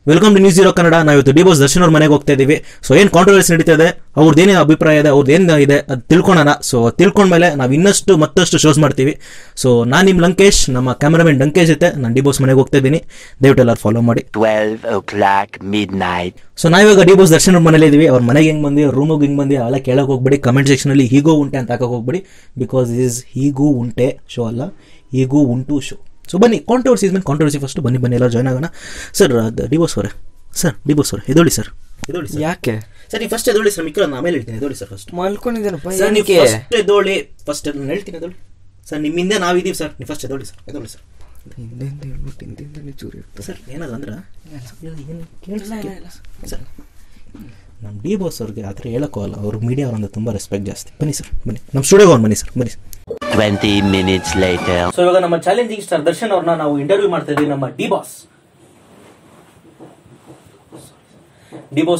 Welcome to news zero Kannada. ನಾವಿವತ್ತು D boss Darshan ಅವ್ರ ಮನೆಗೆ ಹೋಗ್ತಾ ಇದೀವಿ. ಸೊ ಏನು ಕಾಂಟ್ರವರ್ಸಿ ನಡೀತಾ ಇದೆ, ಅವ್ರದ್ದೇನೇ ಅಭಿಪ್ರಾಯ ಇದೆ, ಅವ್ರದ್ದೇನು ಇದೆ ಅದು ತಿಳ್ಕೊಳ್ಳೋಣ. ಸೊ ತಿಳ್ಕೊಂಡ್ಮೇಲೆ ನಾವು ಇನ್ನಷ್ಟು ಮತ್ತಷ್ಟು ಶೋಸ್ ಮಾಡ್ತೀವಿ. ಸೊ ನಾನು ನಿಮ್ಮ ಲಂಕೇಶ್, ನಮ್ಮ ಕ್ಯಾಮರಾಮನ್ ಡಂಕೇಶ್ ಜೊತೆ ನಾನು ಡಿ ಬಾಸ್ ಮನೆಗೆ ಹೋಗ್ತಾ ಇದ್ದೀನಿ. ದಯವಿಟ್ಟು ಎಲ್ಲರೂ ಫಾಲೋ ಮಾಡಿ. 12 o'clock midnight. ಸೊ ನಾವಿವಾಗ ಡಿ ಬಾಸ್ ದರ್ಶನ್ ಅವ್ರ ಮನೇಲಿ ಇದೀವಿ. ಅವ್ರ ಮನೆಗೆ ಹೆಂಗ್ ಬಂದಿ, ರೂಮಿಗೆ ಹೆಂಗ್ ಬಂದಿ ಅವೆಲ್ಲ ಕೇಳಕ್ ಹೋಗ್ಬೇಡಿ. ಕಮೆಂಟ್ ಸೆಕ್ಷನ್ ಅಲ್ಲಿ ಹೀಗೋ ಉಂಟೆ ಅಂತ ಹಾಕಕ್ ಹೋಗ್ಬೇಡಿ. ಬಿಕಾಸ್ ಇಸ್ ಹೀಗೂ ಉಂಟೆ ಶೋ ಅಲ್ಲ, ಹೀಗೂ ಉಂಟು ಶೋ. ಸೊ ಬನ್ನಿ, controversy is mean controversy first ಬನ್ನಿ ಎಲ್ಲ ಜಾಯ್ನ್ ಆಗೋಣ. ಸರ್ ಡಿ ಬಾಸ್ ಅವರೇ, ಸರ್ ಡಿ ಬಾಸ್ ಅವರೇ ಎದೋಳಿ ಸರ್, ಎದೋಳಿ ಸರ್. ಯಾಕೆ ಸರ್ ನೀವು ಫಸ್ಟ್ ಎದೋಳಿ ಸರ್, ಮಿಕ್ಕ ಆಮೇಲೆ ಹೇಳ್ತೀನಿ. ಎದೋಳಿ ಸರ್ ಫಸ್ಟ್. ಮಲ್ಕೊಂಡಿದ್ದೇನಪ್ಪ. ಸರ್ ನೀವು ಫಸ್ಟ್ ಎದೋಳಿ, ಫಸ್ಟ್ ನಾನು ಹೇಳ್ತೀನಿ ಎದೋಳಿ ಸರ್. ನಿಮ್ಮಿಂದ ನಾವಿದ್ದೀವಿ ಸರ್, ನೀವು ಫಸ್ಟ್ ಎದೋಳಿ ಸರ್, ಎದೋಳಿ ಸರ್. ಹಿಂದೆಂದು ಹೇಳ್ಬಿಟ್ಟು ಹಿಂದೆಂದನೇ ಚೂರಿ ಇರ್ತದೆ ಸರ್. ಏನದು ಅಂದ್ರೆ ಏನು ಸರ್, ನಮ್ಮ ಡಿ ಬಾಸ್ ಅವ್ರಿಗೆ ಆ ಥರ ಹೇಳೋಕ್ಕಲ್ಲ. ಅವ್ರು ಮೀಡಿಯಾ ಅವರಂದ್ರೆ ತುಂಬ ರೆಸ್ಪೆಕ್ಟ್ ಜಾಸ್ತಿ. ಬನ್ನಿ ಸರ್, ಬನ್ನಿ ನಮ್ಮ ಸ್ಟುಡಿಯೋಗೆ ಅವ್ರು ಬನ್ನಿ ಸರ್, ಬನ್ನಿ. 20 minutes later. ಸೊ ಇವಾಗ ನಮ್ಮ ಚಾಲೆಂಜಿಂಗ್ ಸ್ಟಾರ್ ದರ್ಶನ್ ಅವ್ರನ್ನ ನಾವು ಇಂಟರ್ವ್ಯೂ ಮಾಡ್ತಾ ಇದೀವಿ. ನಮ್ಮ ಡಿ ಬಾಸ್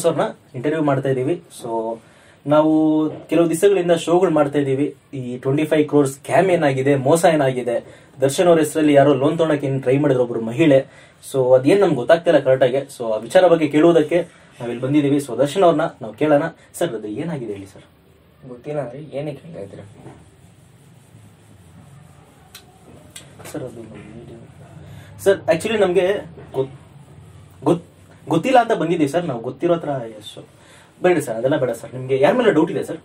ಅವ್ರನ್ನ ಇಂಟರ್ವ್ಯೂ ಮಾಡ್ತಾ ಇದೀವಿ. ಸೊ ನಾವು ಕೆಲವು ದಿವಸಗಳಿಂದ ಶೋಗಳು ಮಾಡ್ತಾ ಇದೀವಿ. ಈ 25 crores ಸ್ಕ್ಯಾಮ್ ಏನಾಗಿದೆ, ಮೋಸ ಏನಾಗಿದೆ, ದರ್ಶನ್ ಅವ್ರ ಹೆಸರಲ್ಲಿ ಯಾರೋ ಲೋನ್ ತೊಗೊಳಕ್ಕೆ ಏನು ಟ್ರೈ ಮಾಡಿದ್ರು ಒಬ್ರು ಮಹಿಳೆ. ಸೊ ಅದೇನು ನಮ್ಗೆ ಗೊತ್ತಾಗ್ತಿಲ್ಲ ಕರೆಕ್ಟಾಗಿ. ಸೊ ಆ ವಿಚಾರ ಬಗ್ಗೆ ಕೇಳುವುದಕ್ಕೆ ನಾವಿಲ್ಲಿ ಬಂದಿದ್ದೀವಿ. ಸೊ ದರ್ಶನ್ ಅವ್ರನ್ನ ನಾವು ಕೇಳೋಣ. ಸರ್ ಅದು ಏನಾಗಿದೆ ಹೇಳಿ ಸರ್. ಗೊತ್ತಿಲ್ಲ ಅಂದ್ರೆ ಏನಕ್ಕೆ ಹೇಳ್ತಾ ಇದ್ರೆ ಸರ್ ಅದು ಸರ್ ಆಕ್ಚುಲಿ ನಮಗೆ ಗೊತ್ತಿಲ್ಲ ಅಂತ ಬಂದಿದ್ದೀವಿ ಸರ್. ನಾವು ಗೊತ್ತಿರೋ ಹತ್ರ ಎಷ್ಟು ಬೇಡ ಸರ್, ಅದೆಲ್ಲ ಬೇಡ ಸರ್. ನಿಮಗೆ ಯಾರ ಮೇಲೆ ಡೌಟ್ ಇದೆ ಸರ್?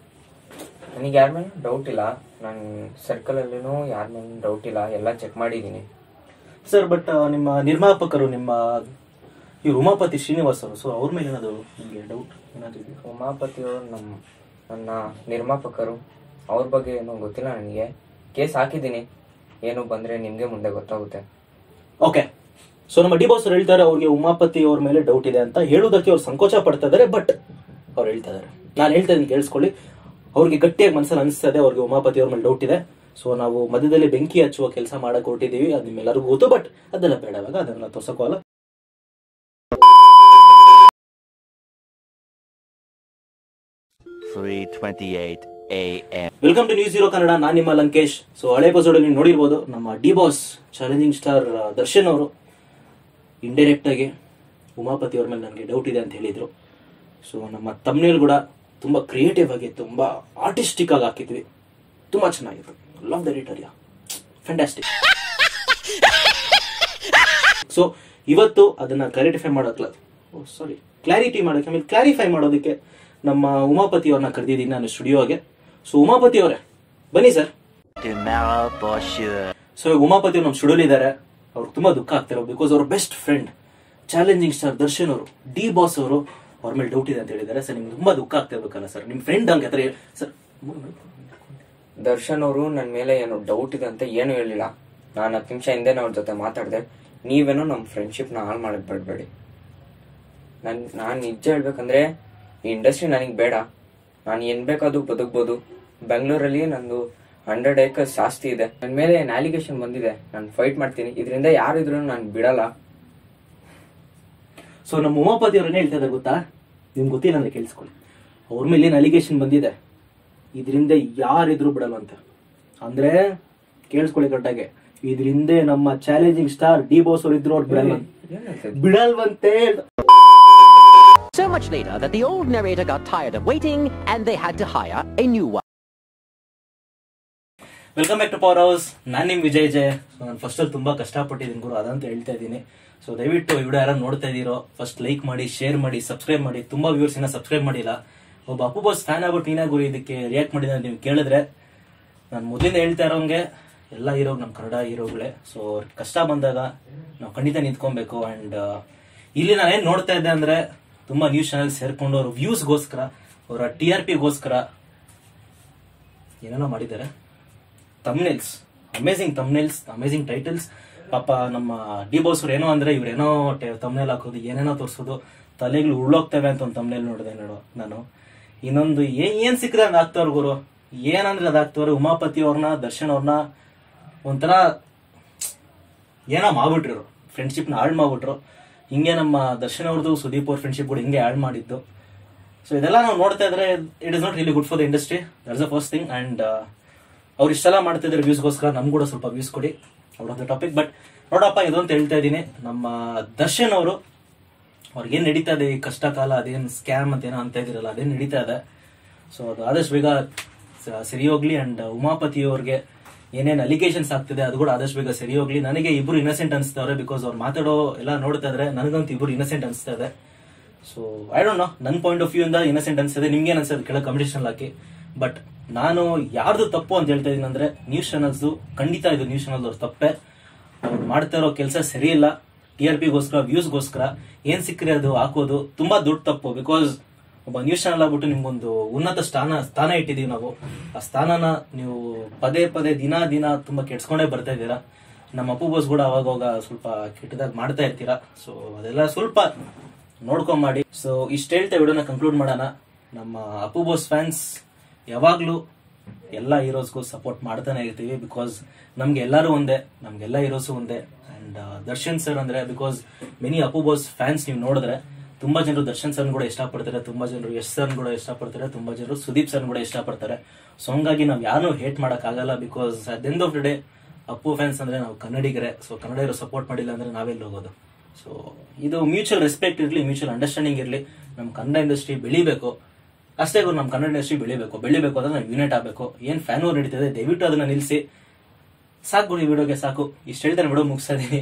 ನನಗೆ ಯಾರ ಮೇಲೆ ಡೌಟ್ ಇಲ್ಲ. ನನ್ನ ಸರ್ಕಲಲ್ಲೂ ಯಾರ ಮೇಲೆ ಡೌಟ್ ಇಲ್ಲ, ಎಲ್ಲ ಚೆಕ್ ಮಾಡಿದ್ದೀನಿ ಸರ್. ಬಟ್ ನಿಮ್ಮ ನಿರ್ಮಾಪಕರು, ನಿಮ್ಮ ಇವ್ರು ಉಮಾಪತಿ ಶ್ರೀನಿವಾಸ್ ಅವರು, ಸೊ ಅವ್ರ ಮೇಲೆ ಏನಾದ್ರು ನಿಮಗೆ ಡೌಟ್ ಏನಾದ್ರು ಇದೆ? ಉಮಾಪತಿಯವರು ನನ್ನ ನಿರ್ಮಾಪಕರು, ಅವ್ರ ಬಗ್ಗೆ ಏನೋ ಗೊತ್ತಿಲ್ಲ ನನಗೆ. ಕೇಸ್ ಹಾಕಿದ್ದೀನಿ, ಏನು ಬಂದರೆ ನಿಮಗೆ ಮುಂದೆ ಗೊತ್ತಾಗುತ್ತೆ. ಓಕೆ. ಸೊ ನಮ್ಮ ಡಿ ಬಾಸ್ ಅವ್ರು ಹೇಳ್ತಾರೆ ಅವ್ರಿಗೆ ಉಮಾಪತಿ ಅವ್ರ ಮೇಲೆ ಡೌಟ್ ಇದೆ ಅಂತ ಹೇಳುವುದಕ್ಕೆ ಅವ್ರು ಸಂಕೋಚ ಪಡ್ತಾ ಇದ್ದಾರೆ. ಬಟ್ ಅವ್ರು ಹೇಳ್ತಾ ಇದ್ದಾರೆ, ನಾನು ಹೇಳ್ತಾ ಇದ್ದೀನಿ ಕೇಳಿಸ್ಕೊಳ್ಳಿ. ಅವ್ರಿಗೆ ಗಟ್ಟಿಯಾಗಿ ಮನಸ್ಸಲ್ಲಿ ಅನಿಸ್ತಾ ಇದೆ ಅವ್ರಿಗೆ ಉಮಾಪತಿ ಅವ್ರ ಮೇಲೆ ಡೌಟ್ ಇದೆ. ಸೊ ನಾವು ಮಧ್ಯದಲ್ಲಿ ಬೆಂಕಿ ಹಚ್ಚುವ ಕೆಲಸ ಮಾಡಕ್ ಹೊರಟಿದ್ದೀವಿ, ಅದು ನಿಮ್ಮೆಲ್ಲರಿಗೂ ಗೊತ್ತು. ಬಟ್ ಅದೆಲ್ಲ ಬೇಡ, ಇವಾಗ ಅದನ್ನ ತೋರ್ಸೋಕಲ್ಲ. 3:28 AM. Welcome to news zero Kannada. ನಾನು ನಿಮ್ಮ ಲಂಕೇಶ್. ಸೊ ಹಳೆ ಎಪಿಸೋಡ್ ಅಲ್ಲಿ ನೋಡಿರ್ಬೋದು, ನಮ್ಮ D boss challenging star Darshan ಅವರು ಇಂಡೈರೆಕ್ಟ್ ಆಗಿ ಉಮಾಪತಿ ಅವ್ರ ಮೇಲೆ ನನಗೆ ಡೌಟ್ ಇದೆ ಅಂತ ಹೇಳಿದ್ರು. ಸೊ ನಮ್ಮ ತಮ್ನೇಲ್ ಕೂಡ ತುಂಬಾ ಕ್ರಿಯೇಟಿವ್ ಆಗಿ, ತುಂಬಾ ಆರ್ಟಿಸ್ಟಿಕ್ ಆಗಿ ಹಾಕಿದ್ವಿ. ತುಂಬಾ ಚೆನ್ನಾಗಿತ್ತು. Love the editor, yeah fantastic. So ಇವತ್ತು ಅದನ್ನ ಕ್ಲಾರಿಫೈ ಮಾಡೋದಕ್ಕೆ ನಮ್ಮ ಉಮಾಪತಿ ಅವ್ರನ್ನ ಕರೆದಿದ್ದೀನಿ ನಾನು ಸ್ಟುಡಿಯೋಗೆ. ಸೊ ಉಮಾಪತಿ ಅವರೇ ಬನ್ನಿ sir. Tomorrow for sure. So Umapathi ಅವ್ರು ನಮ್ಮ ಸ್ಟುಡಿಯೋಲಿ ಇದ್ದಾರೆ. ಅವ್ರಿಗೆ ತುಂಬಾ ದುಃಖ ಆಗ್ತಿರೋ, ಬಿಕಾಸ್ ಅವ್ರ best friend challenging star Darshan ಅವರು, ಡಿ ಬಾಸ್ ಅವರು ಅವ್ರ ಮೇಲೆ ಡೌಟ್ ಇದೆ ಅಂತ ಹೇಳಿದ್ದಾರೆ. ಸರ್ ನಿಮ್ಗೆ ತುಂಬಾ ದುಃಖ ಆಗ್ತಿರ್ಬೇಕಲ್ಲ ಸರ್, ನಿಮ್ ಫ್ರೆಂಡ್ ಹಂಗೆ ಹತ್ರ ಸರ್. ದರ್ಶನ್ ಅವರು ನನ್ನ ಮೇಲೆ ಏನೋ ಡೌಟ್ ಇದೆ ಅಂತ ಏನು ಹೇಳಿಲ್ಲ. ನಾನು 10 ನಿಮಿಷ ಹಿಂದೆ ಅವ್ರ ಜೊತೆ ಮಾತಾಡಿದೆ. ನೀವೇನೋ ನಮ್ಮ ಫ್ರೆಂಡ್ಶಿಪ್ನ ಹಾಳು ಮಾಡಕ್ ಬಿಡಬೇಡಿ. ನಾನು ನಿಜ ಹೇಳ್ಬೇಕಂದ್ರೆ ಈ ಇಂಡಸ್ಟ್ರಿ ನನಗೆ ಬೇಡ. ನಾನು ಏನ್ ಬೇಕಾದ್ರೂ ಬದುಕ್ಬೋದು. ಬೆಂಗಳೂರಲ್ಲಿ ನಂದು 100 acres ಜಾಸ್ತಿ ಇದೆ. ನನ್ನ ಮೇಲೆ ಏನು ಅಲಿಗೇಷನ್ ಬಂದಿದೆ, ನಾನು ಫೈಟ್ ಮಾಡ್ತೀನಿ. ಇದರಿಂದ ಯಾರಿದ್ರು ನಾನು ಬಿಡಲ್ಲ. ಸೊ ನಮ್ಮ ಉಮಾಪತಿ ಅವ್ರು ಏನ್ ಹೇಳ್ತಾ ಇದ್ದಾರೆ ಗೊತ್ತಾ, ನಿಮ್ಗೆ ಗೊತ್ತಿಲ್ಲ ಅಂದ್ರೆ ಕೇಳಿಸ್ಕೊಳ್ಳಿ. ಅವ್ರ ಮೇಲೆ ಏನ್ ಅಲಿಗೇಷನ್ ಬಂದಿದೆ, ಇದರಿಂದ ಯಾರಿದ್ರು ಬಿಡಲ್ಲ ಅಂತ. ಅಂದ್ರೆ ಕೇಳಿಸ್ಕೊಳ್ಳಿ ಕರೆಕ್ಟಾಗಿ, ಇದರಿಂದ ನಮ್ಮ ಚಾಲೆಂಜಿಂಗ್ ಸ್ಟಾರ್ ಡಿ ಬಾಸ್ ಅವ್ರು ಇದ್ರು ಅವ್ರು ಬಿಡಲ್ವಂತೆ. So much later that the old narrator got tired of waiting and they had to hire a new one. Welcome back to power house. ನಾನು ನಿಮ್ ವಿಜಯ್ ಜೆ. ನಾನು ಫಸ್ಟ್ ಅಲ್ಲಿ ತುಂಬಾ ಕಷ್ಟಪಟ್ಟಿದ್ದೀನಿ ಗುರು, ಅದಂತ ಹೇಳ್ತಾ ಇದ್ದೀನಿ. ಸೊ ದಯವಿಟ್ಟು ವಿಡಿಯೋ ಯಾರು ನೋಡ್ತಾ ಇದೀರೋ ಫಸ್ಟ್ ಲೈಕ್ ಮಾಡಿ, ಶೇರ್ ಮಾಡಿ, ಸಬ್ಸ್ಕ್ರೈಬ್ ಮಾಡಿ. ತುಂಬಾ ವ್ಯೂವರ್ಸ್ ಇನ್ನ ಸಬ್ಸ್ಕ್ರೈಬ್ ಮಾಡಿಲ್ಲ. ಒಬ್ಬ ಅಪ್ಪು ಬಾಸ್ ಫ್ಯಾನ್ ಆಗ್ಬಿಟ್ಟು ನೀನಾ ಗುರು ಇದಕ್ಕೆ ರಿಯಾಕ್ಟ್ ಮಾಡಿದ ನೀವು ಕೇಳಿದ್ರೆ, ನಾನು ಮೊದಲಿಂದ ಹೇಳ್ತಾ ಇರೋಂಗೆ ಎಲ್ಲ ಹೀರೋ ನಮ್ಮ ಕನ್ನಡ ಹೀರೋಗಳೇ. ಸೊ ಕಷ್ಟ ಬಂದಾಗ ನಾವು ಖಂಡಿತ ನಿಂತ್ಕೊಬೇಕು. ಅಂಡ್ ಇಲ್ಲಿ ನಾನು ಏನ್ ನೋಡ್ತಾ ಇದ್ದೆ ಅಂದ್ರೆ, ತುಂಬಾ ನ್ಯೂಸ್ ಚಾನೆಲ್ ಸೇರ್ಕೊಂಡು ಅವ್ರ ವ್ಯೂಸ್ಗೋಸ್ಕರ, ಅವರ TRPಗೋಸ್ಕರ ಏನೇನೋ ಮಾಡಿದ್ದಾರೆ. Thumbnails, amazing thumbnails, amazing titles. ಪಾಪ ನಮ್ಮ ಡಿ ಬಾಸ್ ಅವ್ರು ಏನೋ ಅಂದ್ರೆ ಇವ್ರೇನೋ ತಮ್ನೇಲ್ ಹಾಕೋದು, ಏನೇನೋ ತೋರಿಸೋದು, ತಲೆಗಳು ಉಳ್ಳೋಗ್ತವೆ ಅಂತ ಒಂದು ತಮ್ನೇಲ್ ನೋಡಿದೆ ನಾನು. ಇನ್ನೊಂದು ಏನ್ ಸಿಕ್ಕರೆ ಅದು ಆಗ್ತವ್ರ ಗುರು, ಏನಂದ್ರೆ ಅದಾಗ್ತವ್ರೆ. ಉಮಾಪತಿ ಅವ್ರನ್ನ, ದರ್ಶನ್ ಅವ್ರನ್ನ ಒಂಥರ ಏನೋ ಮಾಡ್ಬಿಟ್ರು, ಫ್ರೆಂಡ್ಶಿಪ್ನ ಹಾಳು ಮಾಡ್ಬಿಟ್ರು. ಹಿಂಗೆ ನಮ್ಮ ದರ್ಶನ್ ಅವ್ರದ್ದು ಸುದೀಪ್ ಅವ್ರ ಫ್ರೆಂಡ್ಶಿಪ್ ಕೂಡ ಹಿಂಗೆ ಆಡ್ ಮಾಡಿದ್ದು. ಸೊ ಇದೆಲ್ಲ ನಾವು ನೋಡ್ತಾ ಇದ್ರೆ it is not really good for the industry. That's the first thing. And ಅವ್ರು ಇಷ್ಟೆಲ್ಲ ಮಾಡ್ತಿದ್ರೆ ವ್ಯೂಸ್ಗೋಸ್ಕರ ನಮ್ಗೆ ಕೂಡ ಸ್ವಲ್ಪ ವ್ಯೂಸ್ ಕೊಡಿ, out of the topic. But ನೋಡಪ್ಪ, ಇದು ಅಂತ ಹೇಳ್ತಾ ಇದ್ದೀನಿ, ನಮ್ಮ ದರ್ಶನ್ ಅವರು ಅವ್ರಿಗೇನ್ ನಡೀತಾ ಇದೆ ಈ ಕಷ್ಟ ಕಾಲ, ಅದೇನ್ ಸ್ಕ್ಯಾಮ್ ಅಂತ ಏನೋ ಅಂತ ಇದಿರಲ್ಲ, ಅದೇನ್ ನಡೀತಾ ಇದೆ. ಸೊ ಅದು ಆದಷ್ಟು ಬೇಗ ಸರಿ ಹೋಗ್ಲಿ. ಅಂಡ್ ಉಮಾಪತಿ ಅವ್ರಿಗೆ ಏನೇನ್ ಅಲಿಗೇಷನ್ಸ್ ಆಗ್ತಿದೆ ಅದು ಕೂಡ ಆದಷ್ಟು ಬೇಗ ಸರಿ ಹೋಗ್ಲಿ. ನನಗೆ ಇಬ್ರು ಇನ್ನಸೆಂಟ್ ಅನಿಸ್ತವ್ರೆ, ಬಿಕಾಸ್ ಅವ್ರು ಮಾತಾಡೋ ಎಲ್ಲ ನೋಡ್ತಾ ಇದ್ರೆ ನನಗಂತೂ ಇಬ್ರು ಇನ್ನಸೆಂಟ್ ಅನಿಸ್ತಾ ಇದೆ. ಸೊ ಐ ಡೋಂಟ್ ನೋ, ನನ್ನ ಪಾಯಿಂಟ್ ಆಫ್ ವ್ಯೂ ಇಂದ ಇನ್ನಸೆಂಟ್ ಅನ್ಸಿದೆ, ನಿಮ್ಗೆ ಏನ್ ಅನ್ಸೋದು ಕೆಳಗೆ ಕಾಂಪಿಟೇಷನ್ ಹಾಕಿ. ಬಟ್ ನಾನು ಯಾರ್ದು ತಪ್ಪು ಅಂತ ಹೇಳ್ತಾ ಇದೀನಿ ಅಂದ್ರೆ ನ್ಯೂಸ್ ಚಾನಲ್ಸ್, ಖಂಡಿತ ಇದು ನ್ಯೂಸ್ ಚಾನಲ್ ಅವ್ರ ತಪ್ಪೆ. ಅವ್ರು ಮಾಡ್ತಾ ಇರೋ ಕೆಲಸ ಸರಿ ಇಲ್ಲ. TRPಗೋಸ್ಕರ, ವ್ಯೂಸ್ಗೋಸ್ಕರ ಏನ್ ಸಿಕ್ಕರೆ ಅದು ಹಾಕೋದು ತುಂಬಾ ದೊಡ್ಡ ತಪ್ಪು. ಬಿಕಾಸ್ ಒಬ್ಬ ನ್ಯೂಸ್ ಚಾನಲ್ ಆಗ್ಬಿಟ್ಟು ನಿಮ್ಗೊಂದು ಉನ್ನತ ಸ್ಥಾನ ಇಟ್ಟಿದೀವಿ ನಾವು. ಆ ಸ್ಥಾನನ ನೀವು ಪದೇ ಪದೇ ದಿನ ತುಂಬಾ ಕೆಡ್ಸ್ಕೊಂಡೇ ಬರ್ತಾ ಇದ್ದೀರಾ. ನಮ್ಮ ಅಪ್ಪು ಬಾಸ್ ಕೂಡ ಅವಾಗ ಸ್ವಲ್ಪ ಕೆಟ್ಟದಾಗ ಮಾಡ್ತಾ ಇರ್ತೀರಾ. ಸೊ ಅದೆಲ್ಲ ಸ್ವಲ್ಪ ನೋಡ್ಕೊಂಡ್ ಮಾಡಿ. ಸೊ ಇಷ್ಟ ಹೇಳ್ತಾ ವಿಡಿಯೋನ ಕಂಕ್ಲೂಡ್ ಮಾಡೋಣ. ನಮ್ಮ ಅಪ್ಪು ಬಾಸ್ ಫ್ಯಾನ್ಸ್ ಯಾವಾಗ್ಲೂ ಎಲ್ಲಾ ಹೀರೋಸ್ಗೂ ಸಪೋರ್ಟ್ ಮಾಡ್ತಾನೆ ಇರ್ತೀವಿ. ಬಿಕಾಸ್ ನಮ್ಗೆ ಎಲ್ಲರೂ ಒಂದೇ, ನಮ್ಗೆಲ್ಲ ಹೀರೋಸು ಒಂದೇ. ಅಂಡ್ ದರ್ಶನ್ ಸರ್ ಅಂದ್ರೆ, because many Appu boss fans ನೀವು ನೋಡಿದ್ರೆ ತುಂಬಾ ಜನರು ದರ್ಶನ್ ಸರ್ ಕೂಡ ಇಷ್ಟಪಡ್ತಾರೆ, ತುಂಬಾ ಜನರು ಯಶ್ ಸರ್ ಕೂಡ ಇಷ್ಟಪಡ್ತಾರೆ, ತುಂಬಾ ಜನರು ಸುದೀಪ್ ಸರ್ ಕೂಡ ಇಷ್ಟಪಡ್ತಾರೆ. ಸೊ ಹಂಗಾಗಿ ನಾವ್ ಯಾರು ಹೇಟ್ ಮಾಡಕ್ ಆಗಲ್ಲ. Because at the end of the day Appu fans ಅಂದ್ರೆ ನಾವು ಕನ್ನಡಿಗರೇ. ಸೊ ಕನ್ನಡಿಗರು ಸಪೋರ್ಟ್ ಮಾಡಿಲ್ಲ ಅಂದ್ರೆ ನಾವೆಲ್ಲಿ ಹೋಗೋದು? ಸೊ ಇದು ಮ್ಯೂಚುವಲ್ ರೆಸ್ಪೆಕ್ಟ್ ಇರ್ಲಿ, ಮ್ಯೂಚುವಲ್ ಅಂಡರ್ಸ್ಟ್ಯಾಂಡಿಂಗ್ ಇರ್ಲಿ. ನಮ್ ಕನ್ನಡ ಇಂಡಸ್ಟ್ರಿ ಬೆಳಿಬೇಕು ಅಷ್ಟೇ. ನಮ್ ಕನ್ನಡ ಇಂಡಸ್ಟ್ರಿ ಬೆಳಿಬೇಕು ಅಂದ್ರೆ ನಾವು ಯೂನಿಟ್ ಆಗ್ಬೇಕು. ಏನ್ ಫ್ಯಾನ್ ಓರ್ ನಡೀತಿದೆ ದಯವಿಟ್ಟು ಅದನ್ನ ನಿಲ್ಸಿ. ಸಾಕು ಈ ವಿಡಿಯೋಗೆ ಸಾಕು. ಇಷ್ಟ ಹೇಳ್ತಾನೆ ವಿಡಿಯೋ ಮುಗಿಸ್ತಾ ಇದೀನಿ.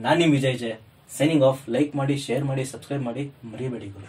ನಾನ್ ನಿಮ್ Vijay J signing off. Like ಮಾಡಿ, ಶೇರ್ ಮಾಡಿ, ಸಬ್ಸ್ಕ್ರೈಬ್ ಮಾಡಿ, ಮರಿಬೇಡಿ ಗುರು.